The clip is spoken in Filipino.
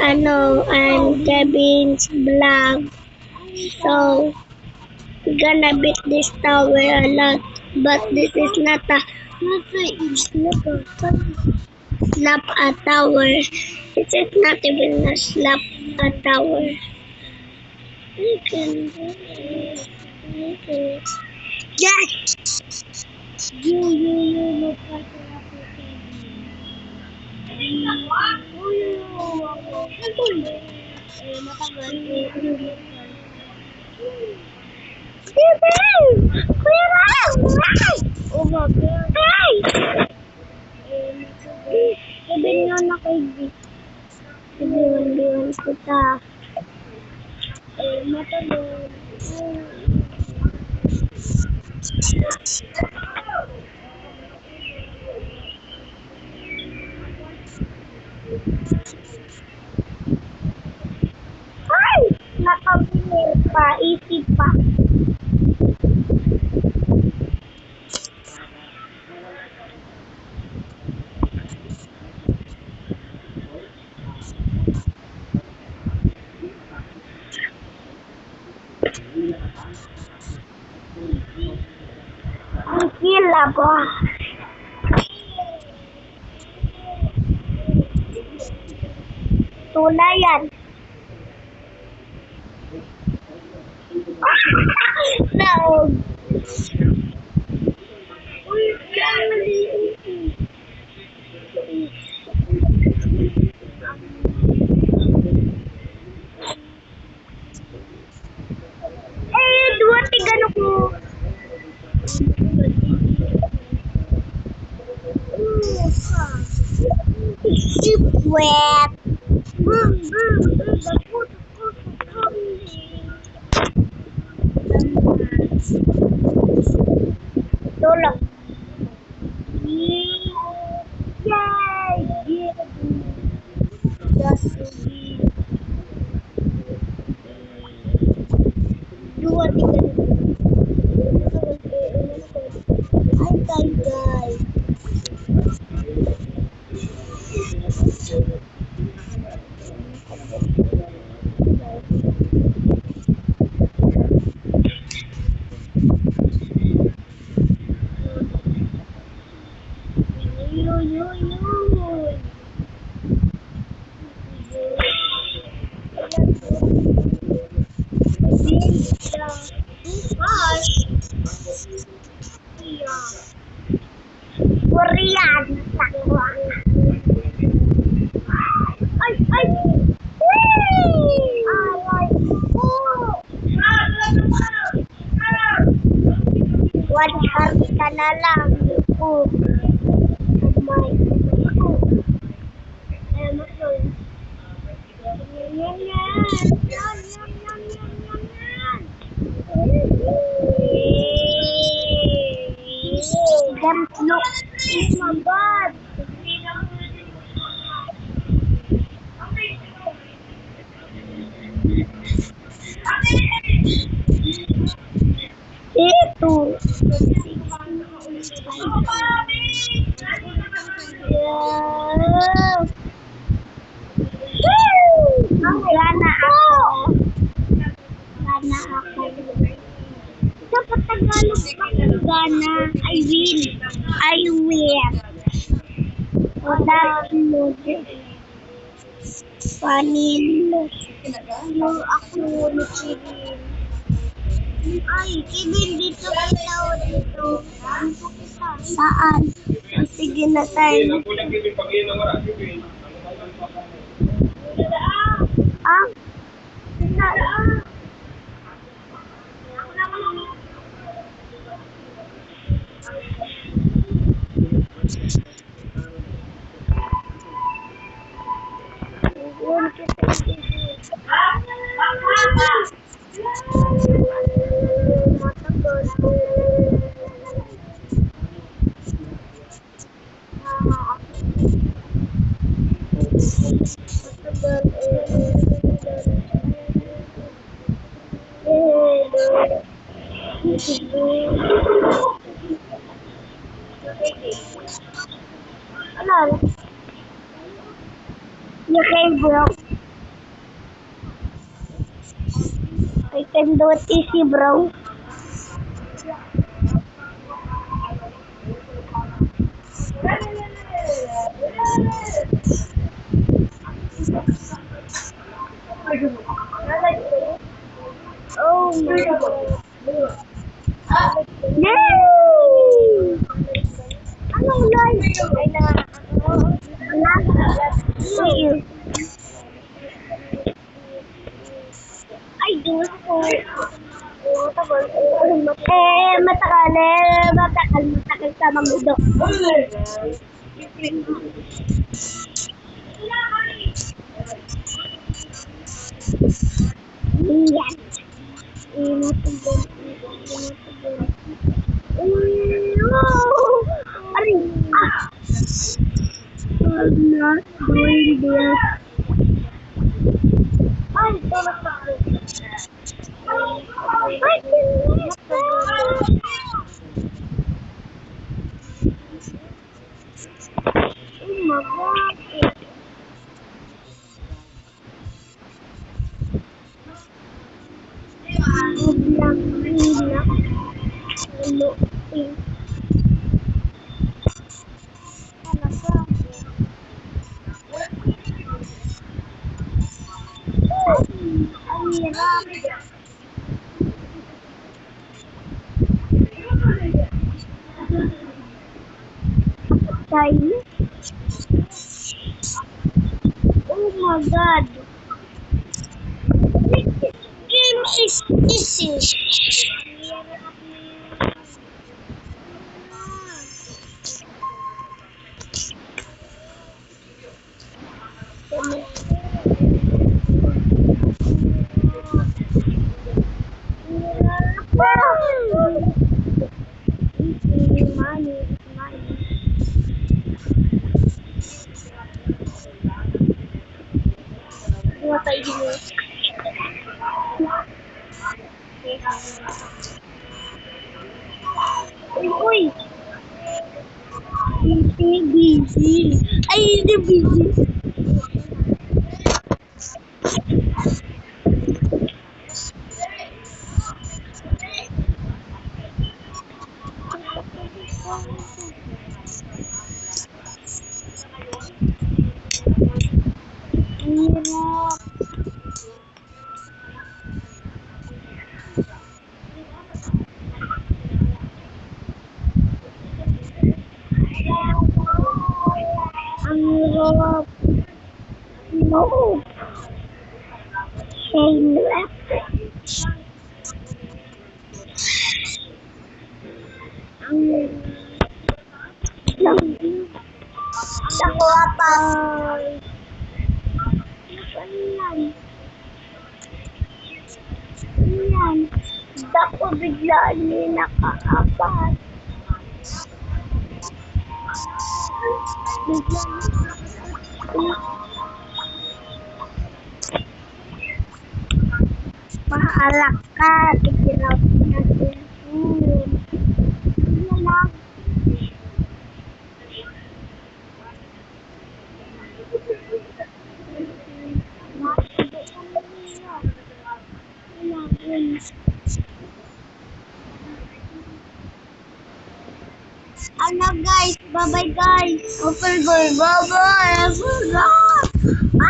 I'm Kevin's vlog. So, we're gonna beat this tower a lot. But this is not a slap a tower. This is not even a slap a tower. We can do this. Yes! You, look at Oh my God. Sabi nga na kay Vic. Sabihan kita. Matalon. Ay! Nakabinir pa. Isip pa. Ang kila ba? Tulayan. No. Dua tiga nuku. Wet. Tolong. Dua tiga. Hai guys. Korean. Ay! One heart ka na lang. Oh my. Don't look. It's my God. Itu. Gana ako. Dapat Tagalog gana. I will. O that's logic. Panin. Yung ako ni Kevin. Ay, Kevin, dito kita o dito. Saan? O, sige na tayo. Ah? Saan? Ano? Yung kay bro. I can do it easy, bro. Oh my god. Yay! Anong live? Ay na. Wait. Ay, gusto. Matakal sa magudo. Yan. Inutugon. Aray! Ah! I'm not doing this. Ay, tulog na ako. I can make that. Oh my god. Biglang hila. Ano? Talaga. Ang hirap. Tayo. Oh my god. This game is easy. Uy! Busy. Ay, hindi busy. Hirap. Ang hirap. No. Shame left. Ang hirap. Nakuha pa. Ano yan? Ano yan? Dako biglaan niya nakaapat. Mahalak ka. Ikinap natin. Ano lang? Ano guys? Bye bye guys. Bye bye. Bye bye.